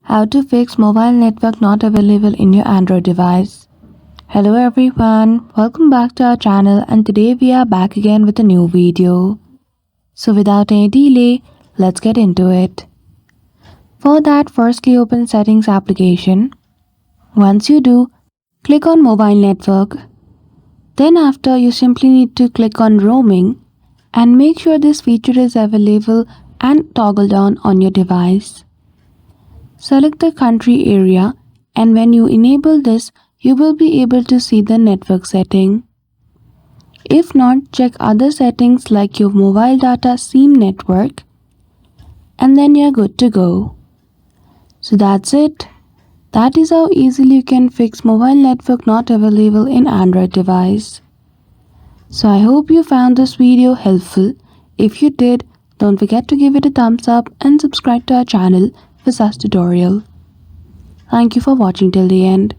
How to fix mobile network not available in your Android device. Hello everyone, welcome back to our channel, and today we are back again with a new video. So without any delay, let's get into it. For that, firstly open Settings application. Once you do, click on Mobile Network. Then after, you simply need to click on Roaming and make sure this feature is available and toggled on your device. Select the country area, and when you enable this, you will be able to see the network setting. If not, check other settings like your mobile data SIM network, and then you're good to go. So that's it. That is how easily you can fix mobile network not available in Android device. So I hope you found this video helpful. If you did, don't forget to give it a thumbs up and subscribe to our channel for such tutorial. Thank you for watching till the end.